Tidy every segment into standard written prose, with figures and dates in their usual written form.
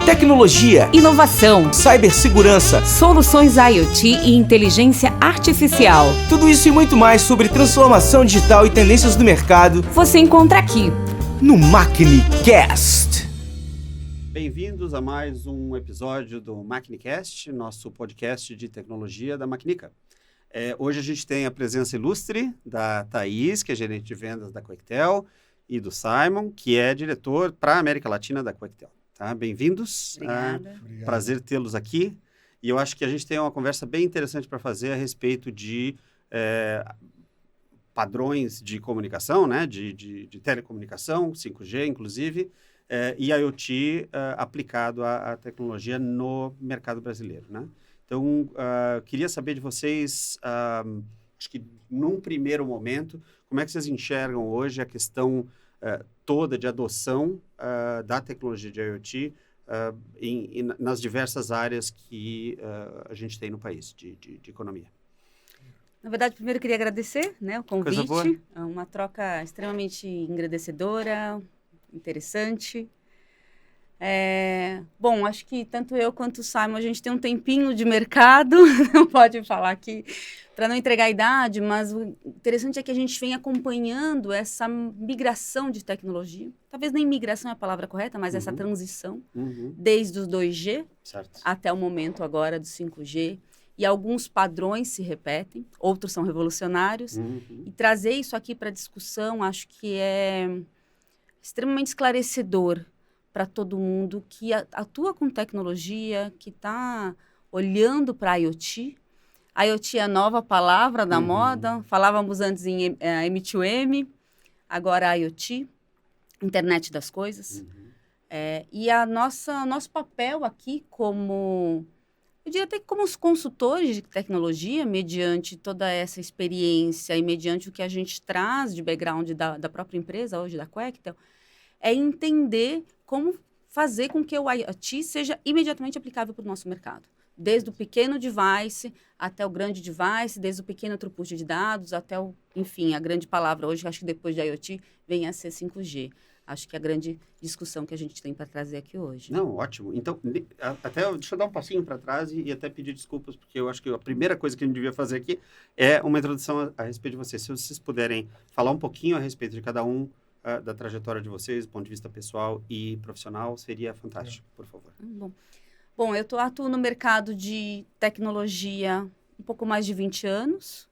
Tecnologia, inovação, cibersegurança, soluções IoT e inteligência artificial. Tudo isso e muito mais sobre transformação digital e tendências do mercado Você encontra aqui no MacniCast. Bem-vindos a mais um episódio do MacniCast, nosso podcast de tecnologia da Macnica. Hoje a gente tem a presença ilustre da Thaís, que é gerente de vendas da Quectel, e do Simon, que é diretor para a América Latina da Quectel. Tá? Bem-vindos. Obrigada. Prazer tê-los aqui. E eu acho que a gente tem uma conversa bem interessante para fazer a respeito de padrões de comunicação, né? de telecomunicação, 5G inclusive, e IoT aplicado à tecnologia no mercado brasileiro. Né? Então, queria saber de vocês, acho que num primeiro momento, como é que vocês enxergam hoje a questão toda de adoção da tecnologia de IoT nas diversas áreas que a gente tem no país de economia. Na verdade, primeiro eu queria agradecer, né, o Coisa boa. convite. É uma troca extremamente engrandecedora, interessante. Bom, acho que tanto eu quanto o Simon, a gente tem um tempinho de mercado, não pode falar aqui para não entregar a idade, mas o interessante é que a gente vem acompanhando essa migração de tecnologia. Talvez nem migração é a palavra correta, mas essa transição, desde os 2G Certo. até o momento agora do 5G. E alguns padrões se repetem, outros são revolucionários. E trazer isso aqui para discussão, acho que é extremamente esclarecedor para todo mundo que atua com tecnologia, que está olhando para a IoT. IoT é a nova palavra da moda. Falávamos antes em M2M, agora IoT, Internet das Coisas. E nosso papel aqui como, eu diria até que como os consultores de tecnologia, mediante toda essa experiência e mediante o que a gente traz de background da própria empresa, hoje da Quectel, é entender como fazer com que o IoT seja imediatamente aplicável para o nosso mercado. Desde o pequeno device até o grande device, desde o pequeno throughput de dados até enfim, a grande palavra hoje, acho que depois de IoT, vem a ser 5G. Acho que é a grande discussão que a gente tem para trazer aqui hoje. Não, ótimo. Então, deixa eu dar um passinho para trás e até pedir desculpas, porque eu acho que a primeira coisa que a gente devia fazer aqui é uma introdução a respeito de vocês. Se vocês puderem falar um pouquinho a respeito de cada um, da trajetória de vocês, do ponto de vista pessoal e profissional, seria fantástico, por favor. Bom, eu atuo no mercado de tecnologia um pouco mais de 20 anos,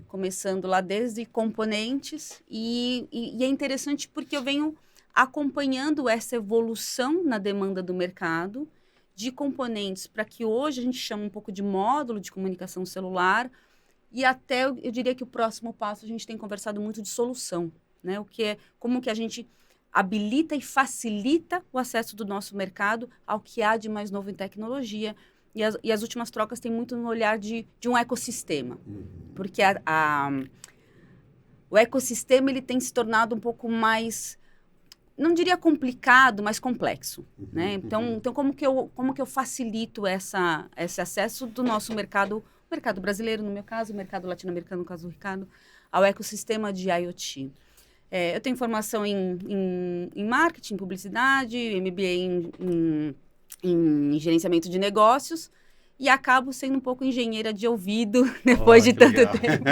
começando lá desde componentes, e é interessante porque eu venho acompanhando essa evolução na demanda do mercado de componentes para que hoje a gente chama um pouco de módulo de comunicação celular, e até eu diria que o próximo passo a gente tem conversado muito de solução, né? Como que a gente habilita e facilita o acesso do nosso mercado ao que há de mais novo em tecnologia. E as últimas trocas têm muito no olhar de um ecossistema. Porque o ecossistema ele tem se tornado um pouco mais, não diria complicado, mas complexo. Né? Então como que eu facilito esse acesso do nosso mercado brasileiro, no meu caso, o mercado latino-americano, no caso do Ricardo, ao ecossistema de IoT. Eu tenho formação em marketing, publicidade, MBA em gerenciamento de negócios e acabo sendo um pouco engenheira de ouvido depois de tanto tempo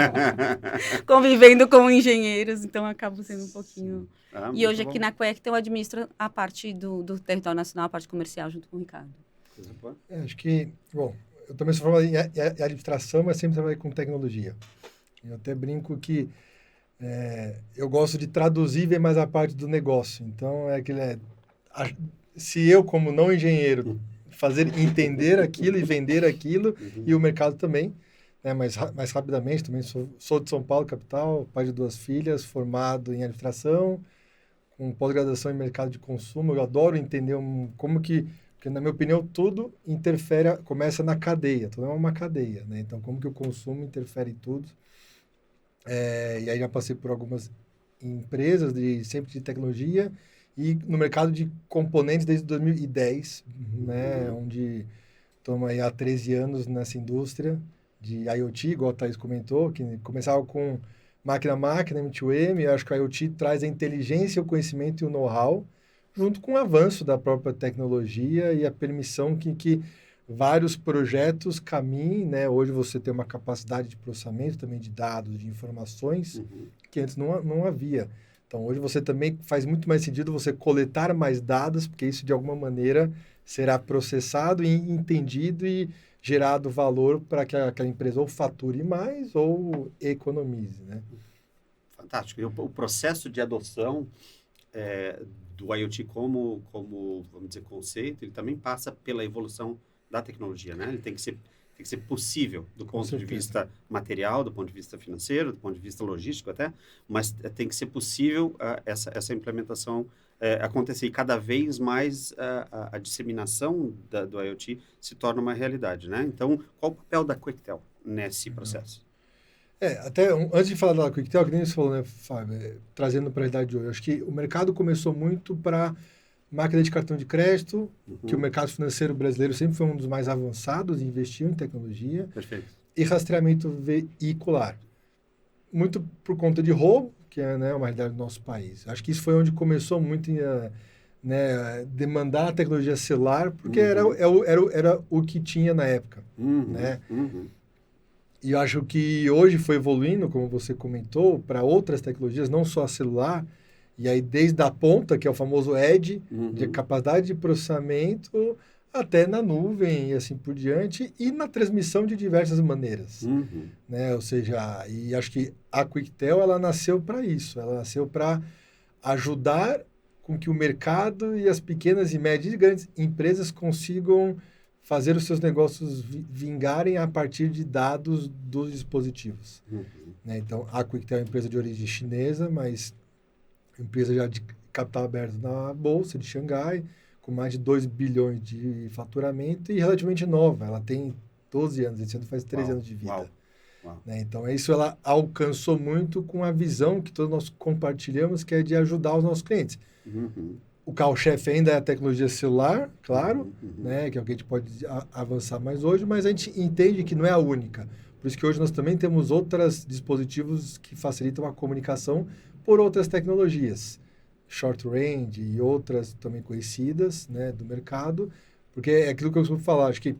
convivendo com engenheiros, então acabo sendo um pouquinho... E hoje aqui na Quectel eu administro a parte do território nacional, a parte comercial, junto com o Ricardo. Acho que, bom, eu também sou formado em administração, mas sempre trabalhei com tecnologia. Eu até brinco que eu gosto de traduzir e ver mais a parte do negócio. Então, se eu, como não engenheiro, entender aquilo e vender aquilo, e o mercado também, né, mais rapidamente, também sou de São Paulo, capital, pai de 2 filhas, formado em administração, com pós-graduação em mercado de consumo. Eu adoro entender como que, porque na minha opinião, tudo começa na cadeia, tudo é uma cadeia, né? Então, como que o consumo interfere em tudo. E aí já passei por algumas empresas sempre de tecnologia e no mercado de componentes desde 2010, né, onde estamos aí há 13 anos nessa indústria de IoT, igual a Thaís comentou, que começava com máquina-máquina, M2M. Eu acho que o IoT traz a inteligência, o conhecimento e o know-how junto com o avanço da própria tecnologia e a permissão que vários projetos caminhem, né? Hoje você tem uma capacidade de processamento também de dados, de informações, que antes não havia. Então, hoje você também faz muito mais sentido você coletar mais dados, porque isso, de alguma maneira, será processado e entendido e gerado valor para que aquela empresa ou fature mais ou economize, né? Fantástico. E o processo de adoção do IoT como, vamos dizer, conceito, ele também passa pela evolução da tecnologia, né? Ele tem que ser possível do ponto de vista material, do ponto de vista financeiro, do ponto de vista logístico até, mas tem que ser possível essa implementação acontecer. E cada vez mais a disseminação do IoT se torna uma realidade, né? Então, qual o papel da Quectel nesse processo? Até antes de falar da Quectel, que nem você falou, né, Fábio, trazendo para a realidade de hoje, acho que o mercado começou muito para máquina de cartão de crédito, que o mercado financeiro brasileiro sempre foi um dos mais avançados e investiu em tecnologia. Perfeito. E rastreamento veicular. Muito por conta de roubo, que é, né, uma realidade do nosso país. Acho que isso foi onde começou muito demandar a tecnologia celular, porque era o que tinha na época. Né? E eu acho que hoje foi evoluindo, como você comentou, para outras tecnologias, não só a celular. E aí, desde a ponta, que é o famoso Edge, de capacidade de processamento, até na nuvem e assim por diante, e na transmissão de diversas maneiras. Né? Ou seja, e acho que a Quectel, ela nasceu para isso. Ela nasceu para ajudar com que o mercado e as pequenas e médias e grandes empresas consigam fazer os seus negócios vingarem a partir de dados dos dispositivos. Né? Então, a Quectel é uma empresa de origem chinesa, mas empresa já de capital aberto na Bolsa de Xangai, com mais de 2 bilhões de faturamento e relativamente nova. Ela tem 12 anos, esse ano faz 13 anos de vida. Né? Então, isso ela alcançou muito com a visão que todos nós compartilhamos, que é de ajudar os nossos clientes. O carro-chefe ainda é a tecnologia celular, claro, né? Que é o que a gente pode avançar mais hoje, mas a gente entende que não é a única. Por isso que hoje nós também temos outros dispositivos que facilitam a comunicação por outras tecnologias, short range e outras também conhecidas, né, do mercado, porque é aquilo que eu costumo falar, acho que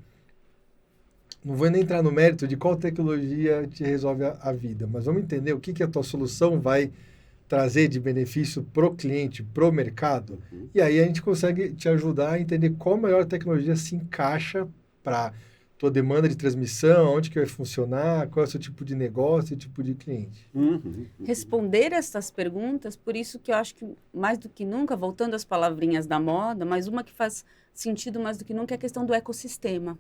não vou nem entrar no mérito de qual tecnologia te resolve a vida, mas vamos entender o que a tua solução vai trazer de benefício pro cliente, pro mercado, e aí a gente consegue te ajudar a entender qual melhor tecnologia se encaixa para tua demanda de transmissão, onde que vai funcionar, qual é o seu tipo de negócio e tipo de cliente. Responder essas perguntas, por isso que eu acho que mais do que nunca, voltando às palavrinhas da moda, mas uma que faz sentido mais do que nunca é a questão do ecossistema.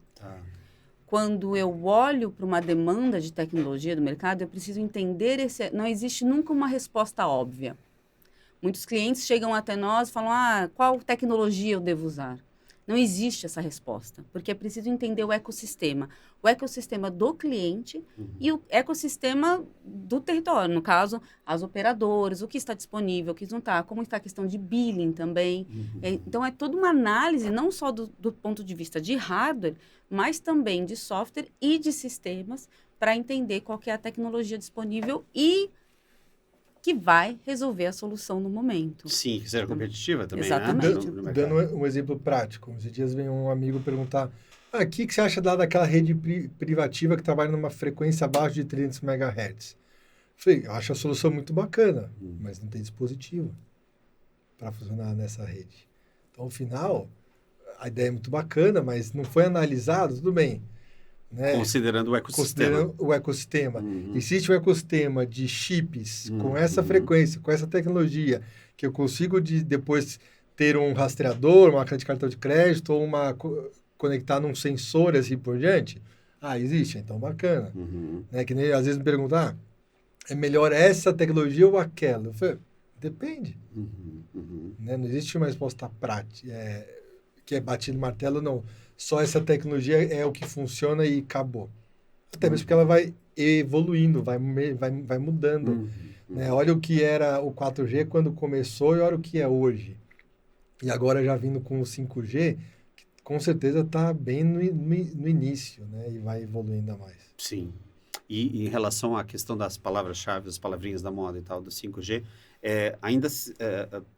Quando eu olho para uma demanda de tecnologia do mercado, eu preciso entender não existe nunca uma resposta óbvia. Muitos clientes chegam até nós e falam, qual tecnologia eu devo usar? Não existe essa resposta, porque é preciso entender o ecossistema do cliente e o ecossistema do território, no caso, as operadoras, o que está disponível, o que não está, como está a questão de billing também. Então, é toda uma análise, não só do ponto de vista de hardware, mas também de software e de sistemas, para entender qual que é a tecnologia disponível e que vai resolver a solução no momento. Sim, que seja competitiva também, exatamente, né? Dando um exemplo prático, esses dias vem um amigo perguntar, o que você acha daquela rede privativa que trabalha numa frequência abaixo de 300 MHz? Falei, eu acho a solução muito bacana, mas não tem dispositivo para funcionar nessa rede. Então, ao final, a ideia é muito bacana, mas não foi analisado, tudo bem. Né? Considerando o ecossistema. Existe um ecossistema de chips com essa frequência, com essa tecnologia, que eu consigo depois ter um rastreador, uma máquina de cartão de crédito, ou conectar num sensor assim por diante. Existe, então bacana. Né? Que nem às vezes me perguntam, é melhor essa tecnologia ou aquela? Eu falei, depende. Né? Não existe uma resposta prática, que é batido martelo, não. Só essa tecnologia é o que funciona e acabou. Até mesmo porque ela vai evoluindo, vai mudando. Né? Olha o que era o 4G quando começou e olha o que é hoje. E agora já vindo com o 5G, que com certeza está bem no início, né? E vai evoluindo ainda mais. Sim. E em relação à questão das palavras-chave, das palavrinhas da moda e tal, do 5G, ainda,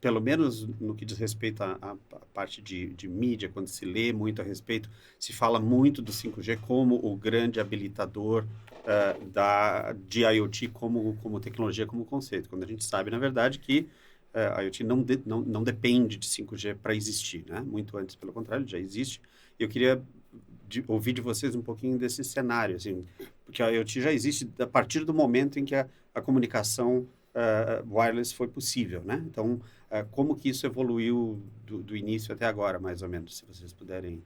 pelo menos no que diz respeito à parte de mídia, quando se lê muito a respeito, se fala muito do 5G como o grande habilitador de IoT como tecnologia, como conceito, quando a gente sabe, na verdade, que a IoT não depende de 5G para existir, né? Muito antes, pelo contrário, já existe. Eu queria ouvir de vocês um pouquinho desse cenário, assim, porque a IoT já existe a partir do momento em que a comunicação wireless foi possível, né? Então, como que isso evoluiu do início até agora, mais ou menos, se vocês puderem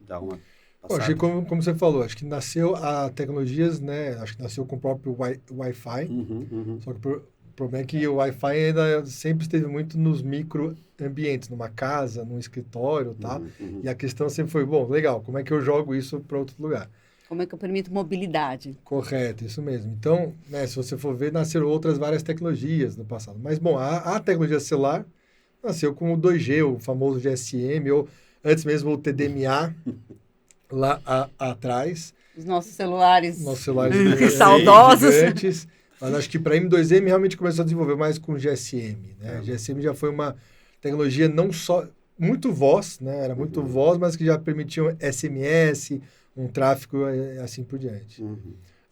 dar uma passada. Acho que como você falou, acho que nasceu a tecnologias, né? Acho que nasceu com o próprio Wi-Fi, só que o problema é que o Wi-Fi ainda sempre esteve muito nos microambientes, numa casa, num escritório, tá? E a questão sempre foi, bom, legal, como é que eu jogo isso para outro lugar? Como é que eu permito mobilidade? Correto, isso mesmo. Então, né, se você for ver, nasceram outras várias tecnologias no passado. Mas, bom, a tecnologia celular nasceu com o 2G, o famoso GSM, ou antes mesmo o TDMA, lá atrás. Os nossos celulares saudosos. Gigantes, mas acho que para M2M realmente começou a desenvolver mais com o GSM. Né? GSM já foi uma tecnologia não só muito voz, né? Era muito voz, mas que já permitia SMS, um tráfego assim por diante.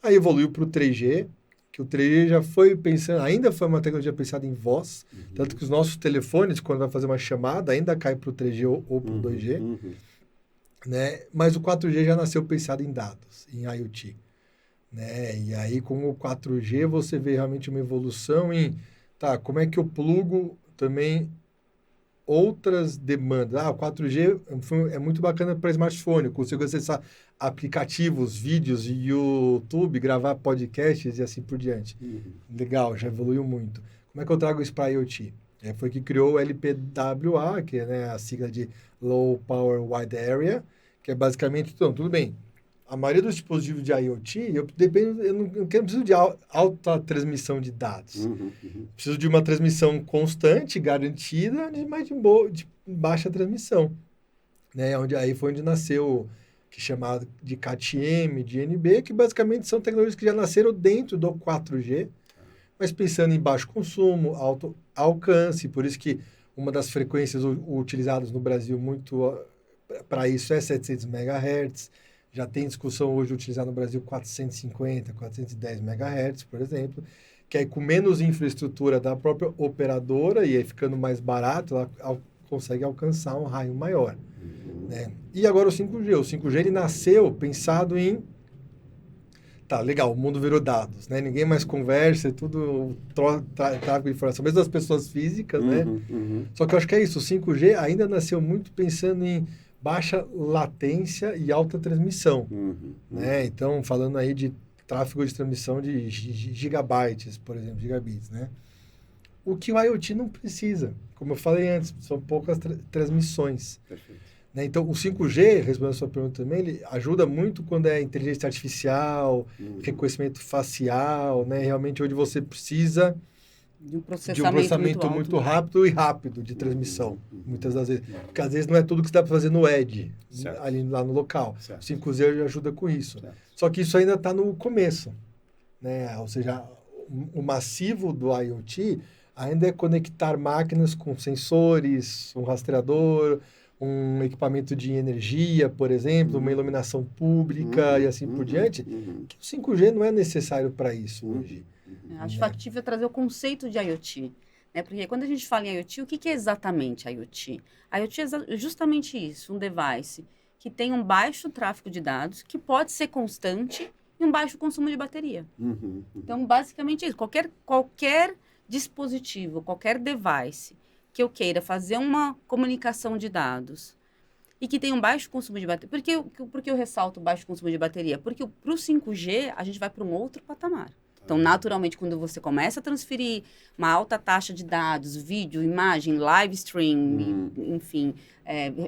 Aí evoluiu para o 3G, que o 3G já foi pensando, ainda foi uma tecnologia pensada em voz, tanto que os nossos telefones, quando vai fazer uma chamada, ainda cai para o 3G ou para o 2G, né? Mas o 4G já nasceu pensado em dados, em IoT. Né? E aí, com o 4G, você vê realmente uma evolução em, como é que eu plugo também outras demandas. O 4G é muito bacana para smartphone, eu consigo acessar aplicativos, vídeos, YouTube, gravar podcasts e assim por diante. Legal, já evoluiu muito. Como é que eu trago isso para IoT? Foi que criou o LPWA, que é, né, a sigla de Low Power Wide Area, que é basicamente, então, tudo bem, a maioria dos dispositivos de IoT, eu não preciso de alta transmissão de dados. Preciso de uma transmissão constante, garantida, mas de baixa transmissão. Né? Aí foi onde nasceu, que é chamado de CAT-M, de NB, que basicamente são tecnologias que já nasceram dentro do 4G, mas pensando em baixo consumo, alto alcance, por isso que uma das frequências utilizadas no Brasil muito para isso é 700 MHz. Já tem discussão hoje de utilizar no Brasil 450, 410 MHz, por exemplo, que aí com menos infraestrutura da própria operadora e aí ficando mais barato, ela consegue alcançar um raio maior. Né? E agora o 5G. O 5G ele nasceu pensado em... legal, o mundo virou dados, né? Ninguém mais conversa, é tudo tráfego de informação, mesmo das pessoas físicas, né? Só que eu acho que é isso, o 5G ainda nasceu muito pensando em baixa latência e alta transmissão, né? Então, falando aí de tráfego de transmissão de gigabytes, por exemplo, gigabits, né? O que o IoT não precisa. Como eu falei antes, são poucas transmissões. Perfeito. Né? Então, o 5G, respondendo a sua pergunta também, ele ajuda muito quando é inteligência artificial, reconhecimento facial, né? Realmente onde você precisa de um processamento muito rápido de transmissão, muitas das vezes. Porque às vezes não é tudo que se dá para fazer no edge, ali lá no local. Certo. O 5G ajuda com isso. Certo. Só que isso ainda está no começo. Né? Ou seja, o massivo do IoT ainda é conectar máquinas com sensores, um rastreador, um equipamento de energia, por exemplo, uma iluminação pública e assim por diante, que o 5G não é necessário para isso hoje. Acho factível trazer o conceito de IoT, né? Porque quando a gente fala em IoT, o que é exatamente IoT? IoT é justamente isso, um device que tem um baixo tráfego de dados, que pode ser constante e um baixo consumo de bateria. Então, basicamente isso. Qualquer dispositivo, qualquer device que eu queira fazer uma comunicação de dados e que tenha um baixo consumo de bateria. Por que eu ressalto o baixo consumo de bateria? Porque para o 5G, a gente vai para um outro patamar. Então, naturalmente, quando você começa a transferir uma alta taxa de dados, vídeo, imagem, live stream, enfim,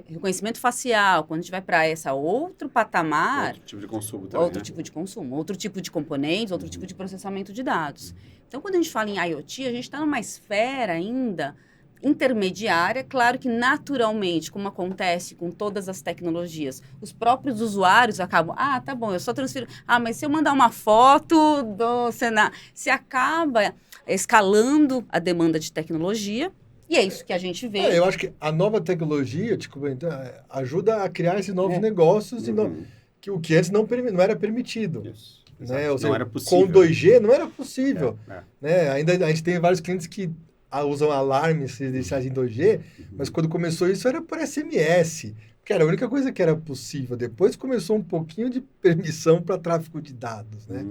reconhecimento facial, quando a gente vai para esse outro patamar... Outro tipo de consumo também, tipo de consumo, outro tipo de componentes, outro tipo de processamento de dados. Então, quando a gente fala em IoT, a gente está numa esfera ainda intermediária. Claro que naturalmente, como acontece com todas as tecnologias, os próprios usuários acabam, tá bom, eu só transfiro, mas se eu mandar uma foto do cenário, se acaba escalando a demanda de tecnologia, e é isso que a gente vê. Eu acho que a nova tecnologia, ajuda a criar esses novos negócios que o que antes não era permitido. Isso. Né? Ou seja, não era possível. Com 2G não era possível. Né? Ainda a gente tem vários clientes que usam alarmes residenciais em 2G, mas quando começou isso era por SMS, que era a única coisa que era possível. Depois começou um pouquinho de permissão para tráfego de dados. Né?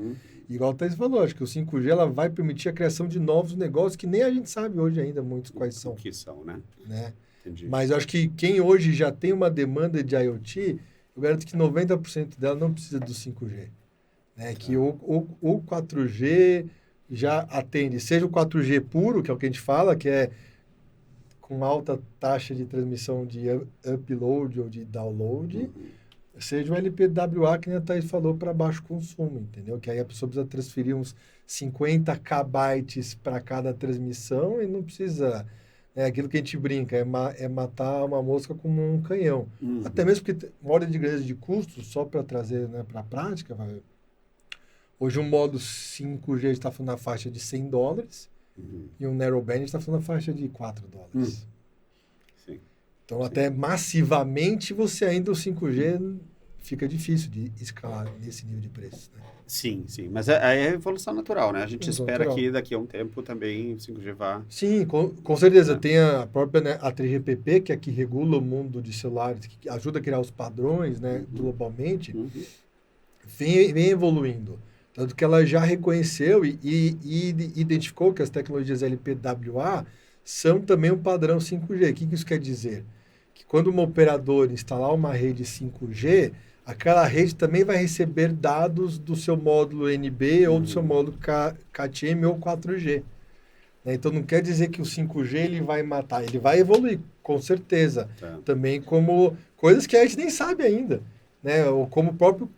Igual o Thais falou, acho que o 5G ela vai permitir a criação de novos negócios que nem a gente sabe hoje ainda muitos quais são. O que são, né? Entendi. Mas eu acho que quem hoje já tem uma demanda de IoT, eu garanto que 90% dela não precisa do 5G. Né? Que o 4G já atende, seja o 4G puro, que é o que a gente fala, que é com alta taxa de transmissão de upload ou de download, seja o LPWA, que a Thais falou, para baixo consumo, entendeu? Que aí a pessoa precisa transferir uns 50 KB para cada transmissão e não precisa... É aquilo que a gente brinca, é matar uma mosca com um canhão. Até mesmo porque uma ordem de grandeza de custos, só para trazer, né, para a prática, hoje um modo 5G está falando na faixa de $100 e um narrowband está falando na faixa de $4. Sim. Então, até massivamente, você ainda o 5G fica difícil de escalar nesse nível de preço. Né? Sim. Mas aí é evolução natural, né? A gente espera natural. Que daqui a um tempo também o 5G vá... Sim, com certeza. Tem a própria, né, a 3GPP, que é a que regula o mundo de celulares, que ajuda a criar os padrões, né, globalmente, vem evoluindo. Tanto que ela já reconheceu e identificou que as tecnologias LPWA são também um padrão 5G. O que isso quer dizer? Que quando uma operadora instalar uma rede 5G, aquela rede também vai receber dados do seu módulo NB ou do seu módulo KTM ou 4G. Né? Então, não quer dizer que o 5G ele vai matar, ele vai evoluir, com certeza. Também como coisas que a gente nem sabe ainda. Né? Ou como o próprio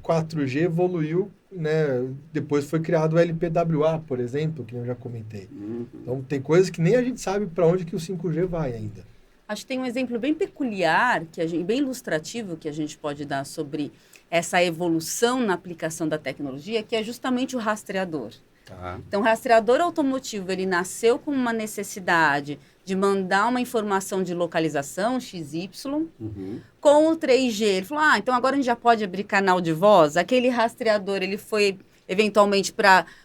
4G evoluiu, né? Depois foi criado o LPWA, por exemplo, que eu já comentei. Então, tem coisas que nem a gente sabe para onde que o 5G vai ainda. Acho que tem um exemplo bem peculiar, bem ilustrativo, que a gente pode dar sobre essa evolução na aplicação da tecnologia, que é justamente o rastreador. Então, o rastreador automotivo, ele nasceu com uma necessidade de mandar uma informação de localização, XY, com o 3G. Ele falou, então agora a gente já pode abrir canal de voz. Aquele rastreador, ele foi, eventualmente,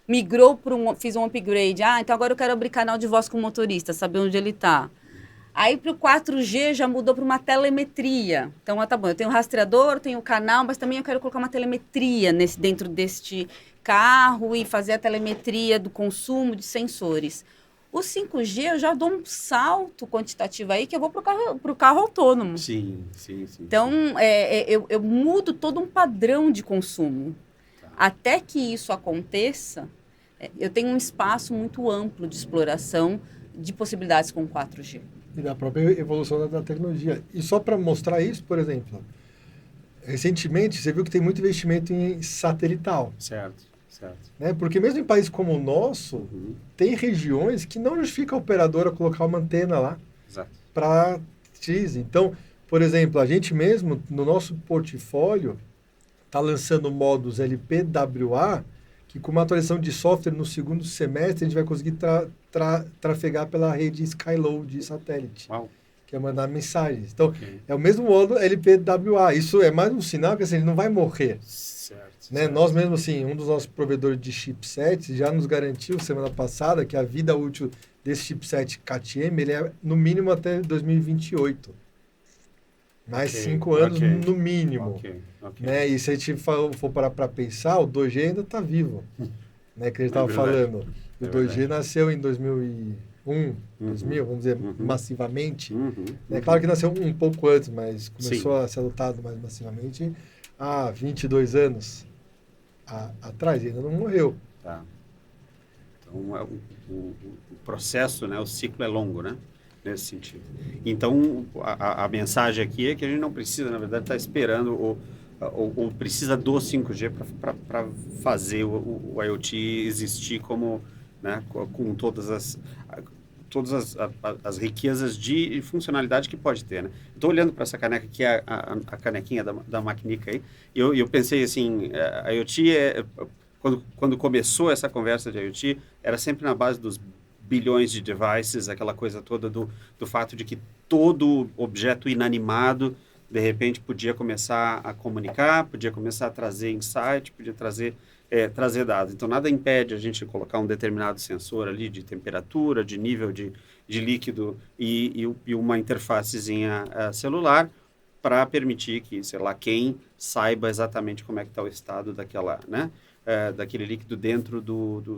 migrou fiz um upgrade. Então agora eu quero abrir canal de voz com o motorista, saber onde ele está. Aí, para o 4G, já mudou para uma telemetria. Então, tá bom, eu tenho o rastreador, tenho o canal, mas também eu quero colocar uma telemetria dentro deste carro e fazer a telemetria do consumo de sensores. O 5G, eu já dou um salto quantitativo aí que eu vou para o carro autônomo. Sim. Então, eu mudo todo um padrão de consumo. Até que isso aconteça, eu tenho um espaço muito amplo de exploração de possibilidades com 4G. E da própria evolução da tecnologia. E só para mostrar isso, por exemplo, recentemente você viu que tem muito investimento em satelital. Certo. Né? Porque mesmo em países como o nosso, tem regiões que não justifica a operadora colocar uma antena lá para X. Então, por exemplo, a gente mesmo, no nosso portfólio, está lançando módulos LPWA, que com uma atualização de software no segundo semestre, a gente vai conseguir trafegar pela rede Skyload de satélite, que é mandar mensagens. Então, é o mesmo módulo LPWA. Isso é mais um sinal que assim, ele não vai morrer. Né? Nós mesmo, assim, um dos nossos provedores de chipsets já nos garantiu semana passada que a vida útil desse chipset KTM ele é no mínimo até 2028. Mais 5 anos no mínimo. Né? E se a gente for parar para pensar, o 2G ainda está vivo. Né? Que a gente estava falando. O 2G nasceu em 2001, 2000, vamos dizer, massivamente. É claro que nasceu um pouco antes, mas começou a ser adotado mais massivamente há 22 anos atrás. E ainda não morreu. Então, o processo, né? O ciclo é longo, né? Nesse sentido. Então, a mensagem aqui é que a gente não precisa, na verdade, estar esperando ou precisa do 5G para fazer o IoT existir como, né, com todas as... todas as riquezas de funcionalidade que pode ter, né? Estou olhando para essa caneca, que é a canequinha da Maquinica aí, e eu pensei assim, a IoT, quando começou essa conversa de IoT, era sempre na base dos bilhões de devices, aquela coisa toda do fato de que todo objeto inanimado, de repente, podia começar a comunicar, podia começar a trazer insight, podia trazer dados. Então, nada impede a gente colocar um determinado sensor ali de temperatura, de nível de líquido e uma interfacezinha celular para permitir que, sei lá, quem saiba exatamente como é que está o estado daquela, né? Daquele líquido dentro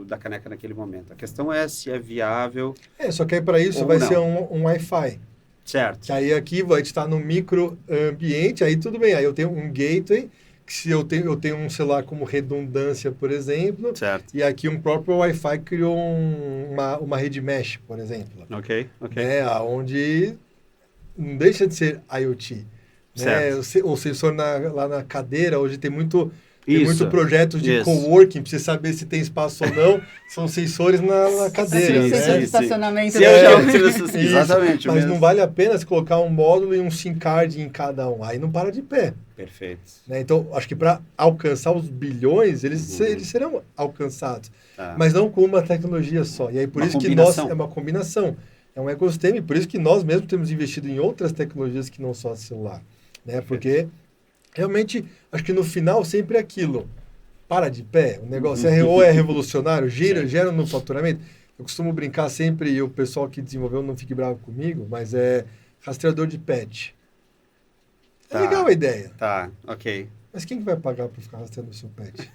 da caneca naquele momento. A questão é se é viável. Só que aí para isso vai ser um Wi-Fi. Certo. Que aí aqui a gente está no microambiente, aí tudo bem. Aí eu tenho um gateway, que se eu tenho um celular como redundância, por exemplo. Certo. E aqui um próprio Wi-Fi criou uma rede mesh, por exemplo. Ok. Onde não deixa de ser IoT. Né? O sensor lá na cadeira, hoje tem muito projeto de coworking, para você saber se tem espaço ou não, são sensores na cadeira. Sim, né? sensor de estacionamento. Exatamente. Mas não vale a pena se colocar um módulo e um SIM card em cada um. Aí não para de pé. Perfeito. Né? Então, acho que para alcançar os bilhões, eles serão alcançados. Mas não com uma tecnologia só. E aí, por isso que é uma combinação. É um ecossistema, e por isso que nós mesmos temos investido em outras tecnologias que não só celular. Né? Porque realmente, acho que no final sempre é aquilo. Para de pé, o negócio ou é revolucionário, gera no faturamento. Eu costumo brincar sempre, e o pessoal que desenvolveu não fique bravo comigo, mas é rastreador de pet. É legal a ideia. Tá, ok. Mas quem que vai pagar para ficar rastreando o seu pet?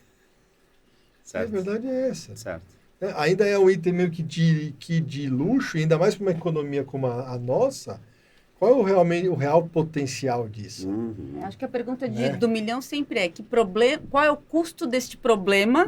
Certo. A verdade é essa. Certo. Ainda é um item meio que de luxo, e ainda mais para uma economia como a nossa. Qual é o real potencial disso? Acho que a pergunta do milhão sempre é qual é o custo deste problema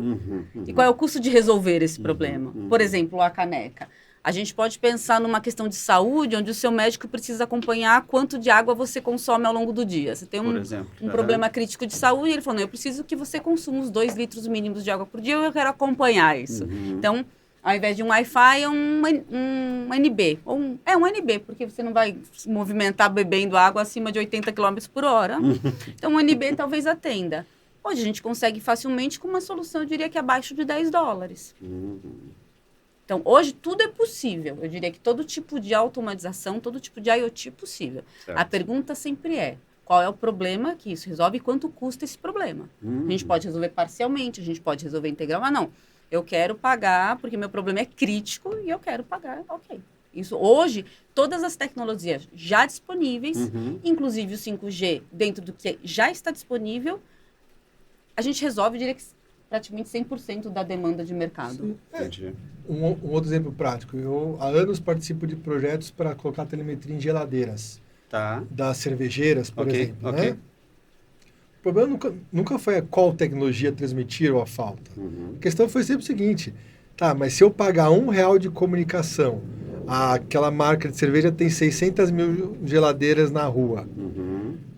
e qual é o custo de resolver esse problema. Por exemplo, a caneca. A gente pode pensar numa questão de saúde, onde o seu médico precisa acompanhar quanto de água você consome ao longo do dia. Você tem um problema crítico de saúde, e ele falou, eu preciso que você consuma os 2 litros mínimos de água por dia, eu quero acompanhar isso. Então, ao invés de um Wi-Fi, é um NB. Um NB, porque você não vai se movimentar bebendo água acima de 80 km por hora. Então, um NB talvez atenda. Hoje, a gente consegue facilmente com uma solução, eu diria que abaixo de $10. Então, hoje, tudo é possível. Eu diria que todo tipo de automatização, todo tipo de IoT é possível. Certo. A pergunta sempre é, qual é o problema que isso resolve e quanto custa esse problema? A gente pode resolver parcialmente, a gente pode resolver integral, mas não. Eu quero pagar porque meu problema é crítico e eu quero pagar, ok. Isso hoje, todas as tecnologias já disponíveis, inclusive o 5G, dentro do que já está disponível, a gente resolve, eu diria que praticamente 100% da demanda de mercado. Um outro exemplo prático. Eu, há anos, participo de projetos para colocar telemetria em geladeiras. Das cervejeiras, por exemplo. Né? O problema nunca foi qual tecnologia transmitir ou a falta. A questão foi sempre o seguinte, mas se eu pagar R$1 de comunicação, aquela marca de cerveja tem 600 mil geladeiras na rua.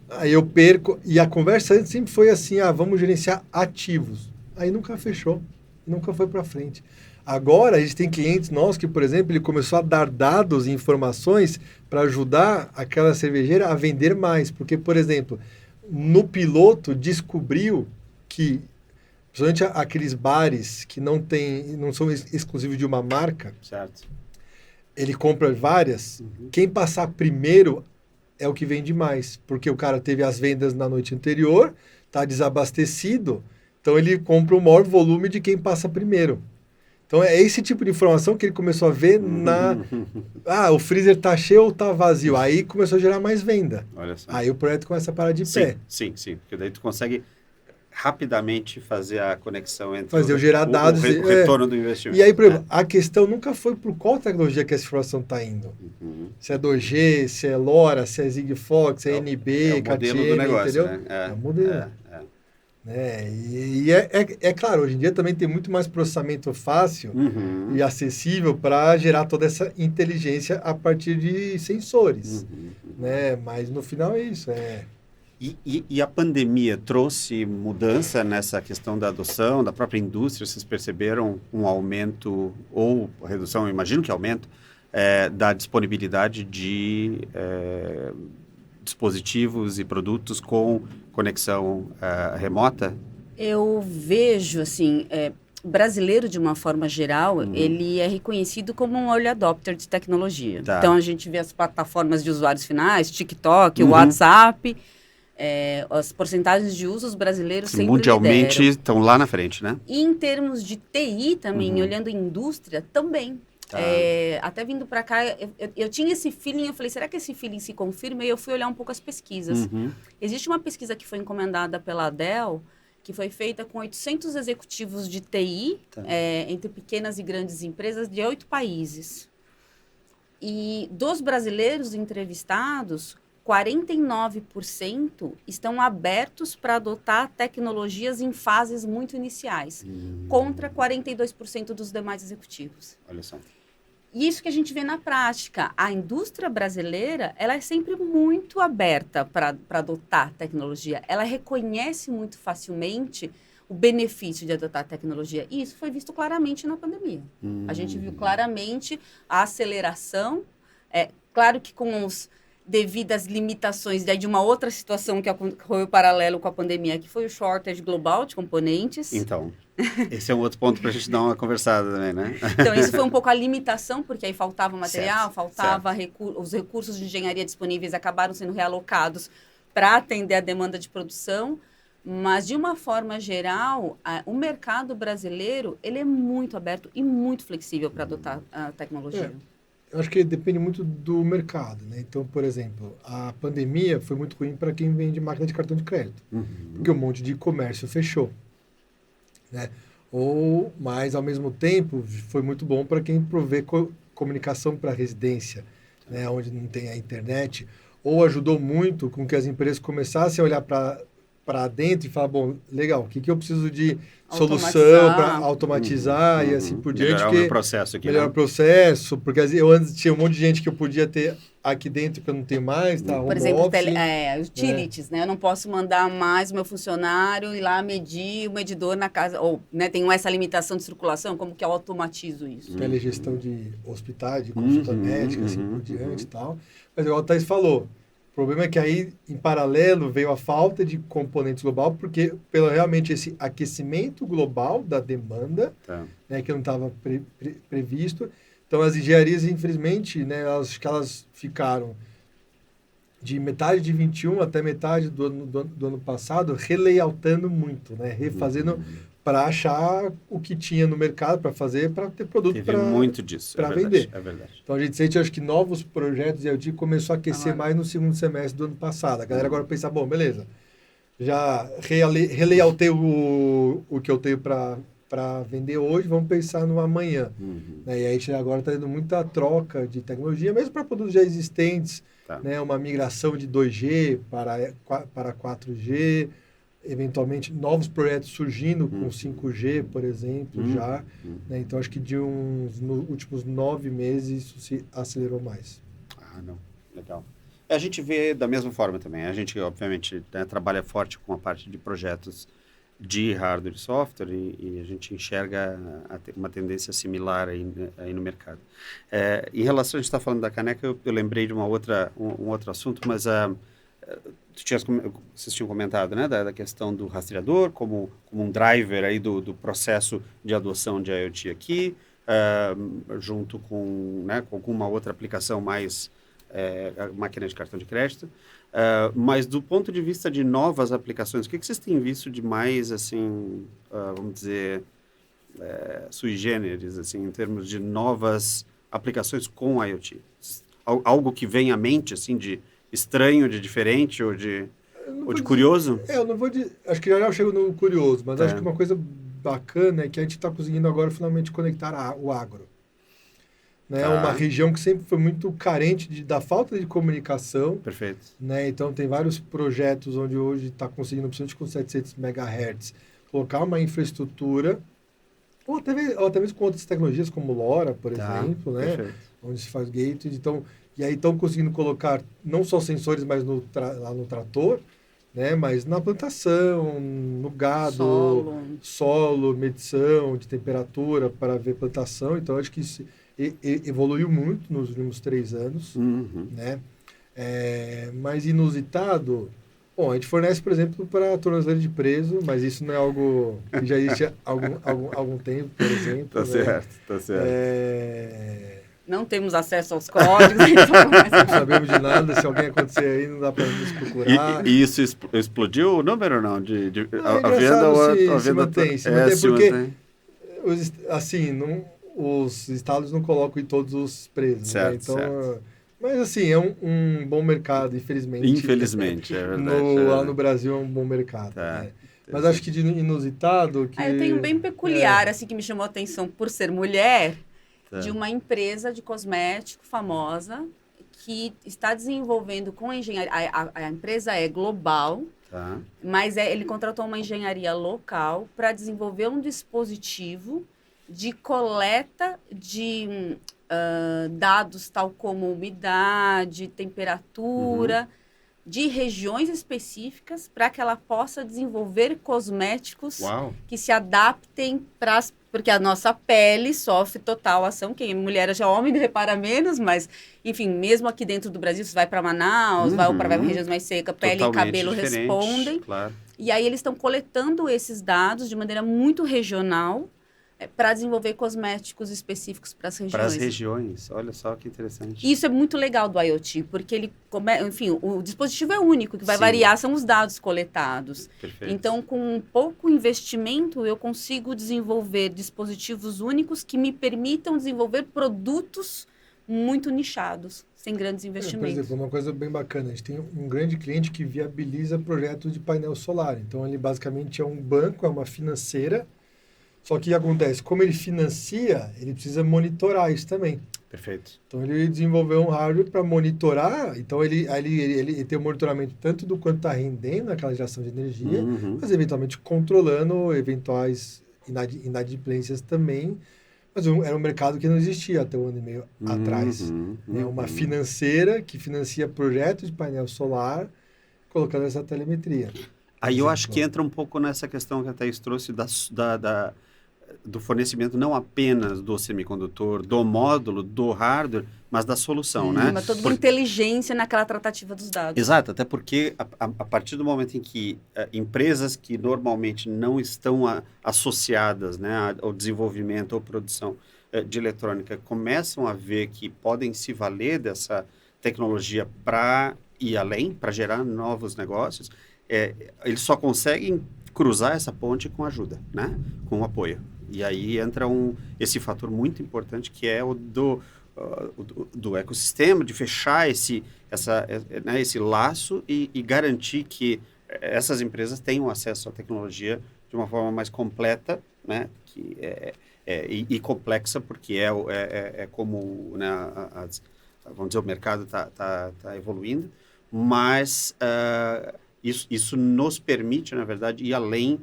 Aí eu perco, e a conversa antes sempre foi assim, vamos gerenciar ativos. Aí nunca fechou, nunca foi para frente. Agora, a gente tem clientes nossos que, por exemplo, ele começou a dar dados e informações para ajudar aquela cervejeira a vender mais. Porque, por exemplo, no piloto descobriu que, principalmente aqueles bares que não são exclusivos de uma marca, certo. Ele compra várias, quem passar primeiro é o que vende mais. Porque o cara teve as vendas na noite anterior, está desabastecido, então ele compra o maior volume de quem passa primeiro. Então, é esse tipo de informação que ele começou a ver o freezer está cheio ou está vazio. Aí começou a gerar mais venda. Olha só. Aí o projeto começa a parar de pé. Sim. Porque daí tu consegue rapidamente fazer a conexão entre dados, o retorno do investimento. E aí, por exemplo, a questão nunca foi por qual tecnologia que essa informação está indo. Se é 2G, se é LoRa, se é Sigfox, se é NB, modelo do negócio, entendeu? É o modelo. É claro, hoje em dia também tem muito mais processamento fácil e acessível para gerar toda essa inteligência a partir de sensores. Né? Mas no final é isso. E a pandemia trouxe mudança nessa questão da adoção, da própria indústria? Vocês perceberam um aumento ou redução, eu imagino que aumento, da disponibilidade de dispositivos e produtos com conexão remota? Eu vejo, assim, o brasileiro, de uma forma geral, ele é reconhecido como um early adopter de tecnologia. Tá. Então, a gente vê as plataformas de usuários finais, TikTok, WhatsApp, as porcentagens de uso, os brasileiros sempre Mundialmente lideram. estão lá na frente, né? E em termos de TI também, olhando a indústria, também. Tá. Até vindo para cá, eu tinha esse feeling, eu falei, será que esse feeling se confirma? E eu fui olhar um pouco as pesquisas. Existe uma pesquisa que foi encomendada pela Dell, que foi feita com 800 executivos de TI, entre pequenas e grandes empresas de 8 países. E dos brasileiros entrevistados, 49% estão abertos para adotar tecnologias em fases muito iniciais, contra 42% dos demais executivos. Olha só. E isso que a gente vê na prática. A indústria brasileira, ela é sempre muito aberta para adotar tecnologia. Ela reconhece muito facilmente o benefício de adotar tecnologia. E isso foi visto claramente na pandemia. A gente viu claramente a aceleração. Claro que com as devidas limitações de uma outra situação que ocorreu paralelo com a pandemia, que foi o shortage global de componentes. Então, esse é um outro ponto para a gente dar uma conversada também, né? Então, isso foi um pouco a limitação, porque aí faltava material, Certo, faltava os recursos de engenharia disponíveis acabaram sendo realocados para atender a demanda de produção. Mas, de uma forma geral, o mercado brasileiro ele é muito aberto e muito flexível para adotar a tecnologia. Eu acho que depende muito do mercado, né? Então, por exemplo, a pandemia foi muito ruim para quem vende máquina de cartão de crédito, porque um monte de comércio fechou, né? Mas, ao mesmo tempo, foi muito bom para quem provê comunicação para residência, né? Onde não tem a internet, ou ajudou muito com que as empresas começassem a olhar para dentro e falar, bom, legal, o que eu preciso de solução para automatizar e assim por diante. Melhorar o meu processo aqui. Melhorar o processo, porque eu antes tinha um monte de gente que eu podia ter aqui dentro que eu não tenho mais, tá? Por exemplo, utilities, né? Eu não posso mandar mais o meu funcionário ir lá medir o medidor na casa, ou né, tem essa limitação de circulação, como que eu automatizo isso? Telegestão de hospitais, de consulta médica, assim por diante e tal. Mas igual o Thais falou, o problema é que aí, em paralelo, veio a falta de componentes global, porque pelo realmente esse aquecimento global da demanda, né, que não estava previsto. Então, as engenharias, infelizmente, né, elas ficaram de metade de 21 até metade do ano passado relayoutando muito, né, refazendo para achar o que tinha no mercado para fazer, para ter produto para vender. É verdade. Então, a gente sente, acho que novos projetos de IoT começou a aquecer mais no segundo semestre do ano passado. A galera agora pensa, bom, beleza, já relayoutei o que eu tenho para vender hoje, vamos pensar no amanhã. Né? E aí, a gente agora está tendo muita troca de tecnologia, mesmo para produtos já existentes, né? Uma migração de 2G para 4G, eventualmente novos projetos surgindo com 5G, por exemplo, já. Né? Então, acho que nos últimos 9 meses isso se acelerou mais. Não. Legal. A gente vê da mesma forma também. A gente, obviamente, né, trabalha forte com a parte de projetos de hardware e software e a gente enxerga uma tendência similar aí no mercado. Em relação, a gente está falando da caneca, eu lembrei de um outro assunto, mas vocês tinham comentado, né, da questão do rastreador como um driver aí do processo de adoção de IoT aqui, junto com alguma outra aplicação mais máquina de cartão de crédito. Mas do ponto de vista de novas aplicações, o que vocês têm visto de mais, assim, vamos dizer, sui generis, assim, em termos de novas aplicações com IoT? Algo que vem à mente, assim, de estranho, de diferente ou de curioso? Eu não vou dizer, acho que já eu chego no curioso, mas acho que uma coisa bacana é que a gente está conseguindo agora finalmente conectar o agro. Né? Uma região que sempre foi muito carente da falta de comunicação. Perfeito. Né? Então, tem vários projetos onde hoje está conseguindo, principalmente com 700 MHz, colocar uma infraestrutura, ou até mesmo com outras tecnologias, como LoRa, por exemplo, né? Onde se faz gateways. Então, e aí estão conseguindo colocar não só sensores, mas lá no trator, né? Mas na plantação, no gado, solo, medição de temperatura para ver plantação. Então, acho que evoluiu muito nos últimos 3 anos, né? Mas inusitado... Bom, a gente fornece, por exemplo, para tornozeleira de preso, mas isso não é algo que já existe há algum tempo, por exemplo. Tá certo, tá certo. Não temos acesso aos códigos, então... Não sabemos de nada, se alguém acontecer aí, não dá para nos procurar. E isso explodiu o número ou não? Não, a venda ou a venda... Se mantém, porque, assim, os estados não colocam em todos os presos, certo, né? Então... certo. Mas, assim, é um bom mercado, infelizmente. Infelizmente, é verdade. Lá no Brasil é um bom mercado. Tá. Né? Mas acho que de inusitado... Que, eu tenho um bem peculiar, assim, que me chamou a atenção por ser mulher, de uma empresa de cosmético famosa que está desenvolvendo com engenharia... A empresa é global, mas ele contratou uma engenharia local para desenvolver um dispositivo de coleta de... dados tal como umidade, temperatura, de regiões específicas para que ela possa desenvolver cosméticos que se adaptem para porque a nossa pele sofre total ação, quem mulher já homem repara menos, mas enfim, mesmo aqui dentro do Brasil, você vai para Manaus, vai para regiões mais secas, pele e cabelo respondem. Claro. E aí eles estão coletando esses dados de maneira muito regional, para desenvolver cosméticos específicos para as regiões. Para as regiões, olha só que interessante. Isso é muito legal do IoT, porque enfim, o dispositivo é único, o que vai variar são os dados coletados. Perfeito. Então, com pouco investimento, eu consigo desenvolver dispositivos únicos que me permitam desenvolver produtos muito nichados, sem grandes investimentos. Por exemplo, uma coisa bem bacana, a gente tem um grande cliente que viabiliza projetos de painel solar. Então, ele basicamente é um banco, é uma financeira. Só que o que acontece? Como ele financia, ele precisa monitorar isso também. Perfeito. Então, ele desenvolveu um hardware para monitorar. Então, ele tem o monitoramento tanto do quanto está rendendo aquela geração de energia, mas eventualmente controlando eventuais inadimplências também. Mas era um mercado que não existia até 1 ano e meio atrás. É uma financeira que financia projetos de painel solar, colocando essa telemetria. Aí eu acho que entra um pouco nessa questão que a Thaís trouxe do fornecimento não apenas do semicondutor, do módulo, do hardware, mas da solução, né? Mas toda uma inteligência naquela tratativa dos dados. Exato, até porque a partir do momento em que empresas que normalmente não estão associadas, né, ao desenvolvimento ou produção de eletrônica começam a ver que podem se valer dessa tecnologia para ir além, para gerar novos negócios, eles só conseguem cruzar essa ponte com ajuda, né? Com apoio. E aí entra esse fator muito importante que é o do ecossistema, de fechar esse laço e garantir que essas empresas tenham acesso à tecnologia de uma forma mais completa, né? E complexa, porque é como, né, vamos dizer, o mercado está evoluindo, mas isso nos permite, na verdade, ir além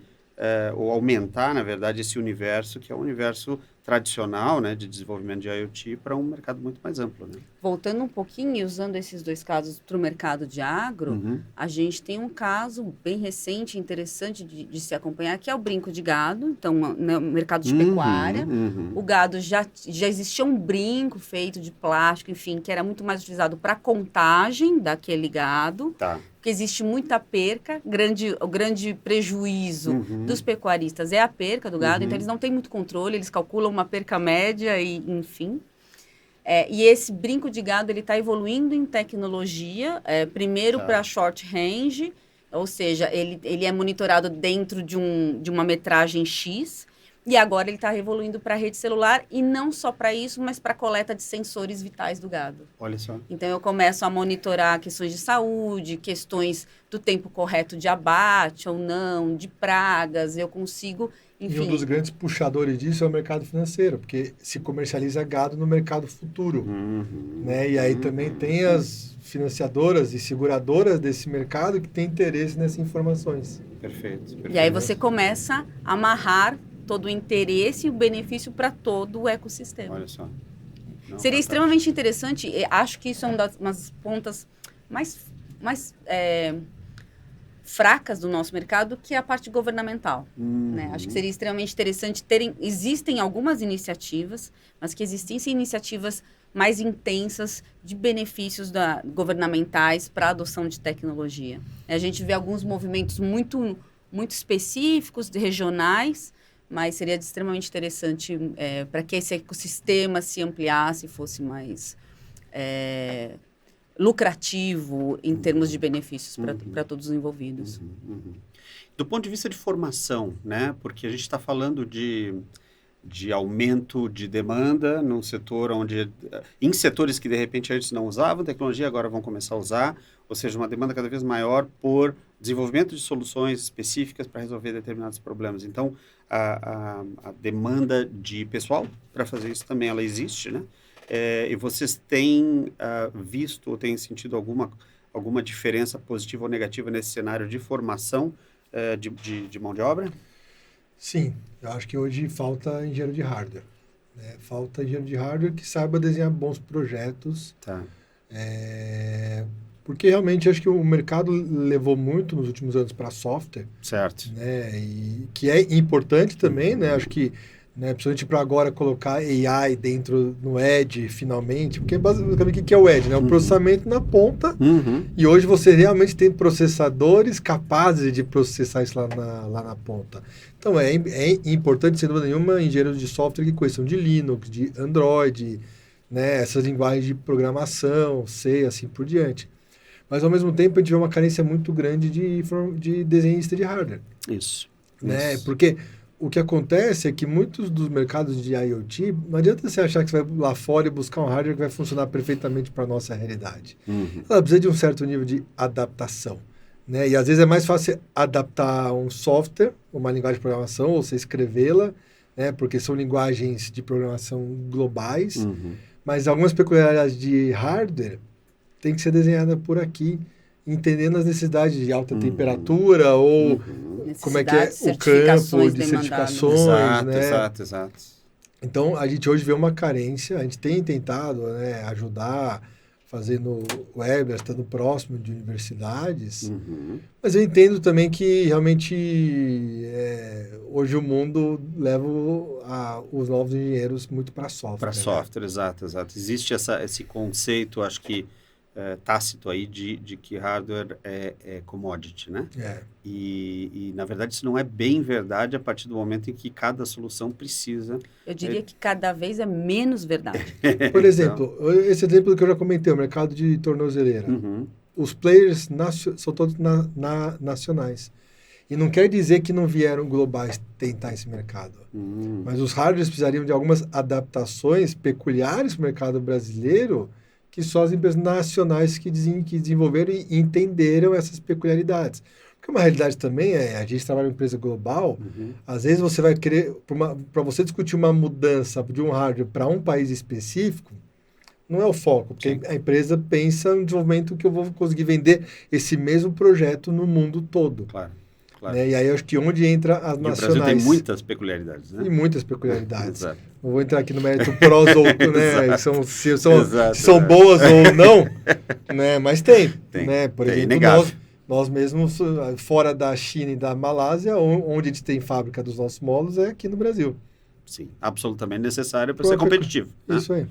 ou aumentar, na verdade, esse universo, que é um universo tradicional, né, de desenvolvimento de IoT, para um mercado muito mais amplo, né? Voltando um pouquinho e usando esses dois casos para o mercado de agro, a gente tem um caso bem recente, interessante de se acompanhar, que é o brinco de gado, então, no mercado de pecuária. O gado já existia um brinco feito de plástico, enfim, que era muito mais utilizado para contagem daquele gado. Tá. Porque existe muita perca, o grande prejuízo dos pecuaristas é a perca do gado, então eles não têm muito controle, eles calculam uma perca média e, enfim. E esse brinco de gado, ele está evoluindo em tecnologia, primeiro para short range, ou seja, ele é monitorado dentro de uma metragem X, e agora ele está evoluindo para a rede celular, e não só para isso, mas para a coleta de sensores vitais do gado. Olha só. Então, eu começo a monitorar questões de saúde, questões do tempo correto de abate ou não, de pragas, eu consigo, enfim... E um dos grandes puxadores disso é o mercado financeiro, porque se comercializa gado no mercado futuro, né? E aí também tem as financiadoras e seguradoras desse mercado que têm interesse nessas informações. Perfeito. E aí você começa a amarrar todo o interesse e o benefício para todo o ecossistema. Olha só. Seria extremamente interessante, acho que isso é umas pontas mais fracas do nosso mercado, que é a parte governamental. Né? Acho que seria extremamente interessante existem algumas iniciativas, mas que existissem iniciativas mais intensas de benefícios governamentais para a adoção de tecnologia. A gente vê alguns movimentos muito, muito específicos, regionais, mas seria extremamente interessante para que esse ecossistema se ampliasse e fosse mais lucrativo em termos de benefícios para todos os envolvidos. Do ponto de vista de formação, né? Porque a gente está falando de aumento de demanda num setor em setores que de repente antes não usavam tecnologia, agora vão começar a usar, ou seja, uma demanda cada vez maior por desenvolvimento de soluções específicas para resolver determinados problemas. Então, a demanda de pessoal para fazer isso também, ela existe, né? E vocês têm visto ou têm sentido alguma diferença positiva ou negativa nesse cenário de formação de mão de obra? Sim, eu acho que hoje falta engenheiro de hardware. Né? Falta engenheiro de hardware que saiba desenhar bons projetos. Tá. Porque realmente acho que o mercado levou muito nos últimos anos para software. Certo. Né? E que é importante também, né? Acho que, né, principalmente para agora colocar AI dentro no Edge, finalmente, porque basicamente o que é o Edge? Né? O processamento na ponta, e hoje você realmente tem processadores capazes de processar isso lá na ponta. Então, é importante, sem dúvida nenhuma, engenheiros de software que conheçam de Linux, de Android, né, essas linguagens de programação, C, assim por diante. Mas, ao mesmo tempo, a gente vê uma carência muito grande de desenhista de hardware. Isso. Né? Porque o que acontece é que muitos dos mercados de IoT, não adianta você achar que você vai lá fora e buscar um hardware que vai funcionar perfeitamente para a nossa realidade. Ela precisa de um certo nível de adaptação. Né? E às vezes é mais fácil adaptar um software, uma linguagem de programação, ou você escrevê-la, né? Porque são linguagens de programação globais, mas algumas peculiaridades de hardware têm que ser desenhadas por aqui, entendendo as necessidades de alta temperatura ou como é que é o campo de certificações. Exato, né? Exato. Então, a gente hoje vê uma carência, a gente tem tentado, né, ajudar, fazendo webinars, estando próximo de universidades, mas eu entendo também que realmente hoje o mundo leva os novos engenheiros muito para software. Para software, exato. Existe esse conceito, acho que tácito aí de que hardware é commodity, né? E, na verdade, isso não é bem verdade a partir do momento em que cada solução precisa... Eu diria que cada vez é menos verdade. Por exemplo, esse exemplo que eu já comentei, o mercado de tornozeleira. Os players são todos nacionais. E não quer dizer que não vieram globais tentar esse mercado. Mas os hardwares precisariam de algumas adaptações peculiares para o mercado brasileiro, que só as empresas nacionais que desenvolveram e entenderam essas peculiaridades. Porque uma realidade também a gente trabalha em uma empresa global, às vezes você vai querer, para você discutir uma mudança de um hardware para um país específico, não é o foco, porque a empresa pensa no desenvolvimento que eu vou conseguir vender esse mesmo projeto no mundo todo. Claro. Né? E aí eu acho que onde entra as nacionais... O Brasil tem muitas peculiaridades, né? E muitas peculiaridades. Exato. Não vou entrar aqui no mérito prós ou né? se são boas ou não, né? Mas tem. Né? Por exemplo, nós mesmos, fora da China e da Malásia, onde a gente tem fábrica dos nossos módulos, é aqui no Brasil. Sim, absolutamente necessário para ser competitivo. Né? Isso aí.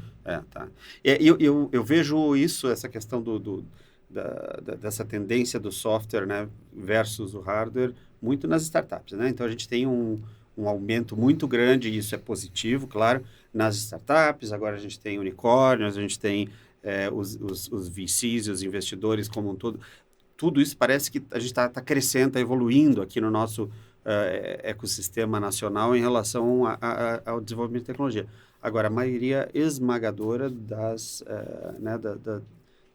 Tá. Eu vejo isso, essa questão dessa tendência do software, né, versus o hardware, muito nas startups, né? Então, a gente tem um aumento muito grande, e isso é positivo, claro, nas startups. Agora a gente tem unicórnios, a gente tem os VCs, os investidores como um todo. Tudo isso parece que a gente está crescendo, está evoluindo aqui no nosso ecossistema nacional em relação ao desenvolvimento de tecnologia. Agora, a maioria esmagadora das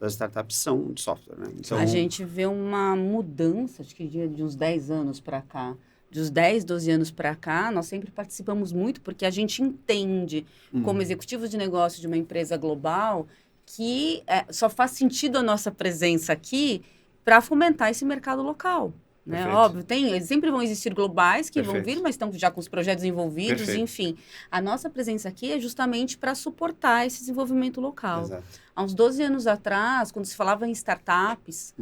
startups são de software, né? Então, a gente vê uma mudança, acho que de uns 10 anos para cá. De uns 10, 12 anos para cá, nós sempre participamos muito, porque a gente entende, como executivos de negócio de uma empresa global, que só faz sentido a nossa presença aqui para fomentar esse mercado local. Né? Óbvio, sempre vão existir globais que vão vir, mas estão já com os projetos envolvidos, enfim. A nossa presença aqui é justamente para suportar esse desenvolvimento local. Há uns 12 anos atrás, quando se falava em startups,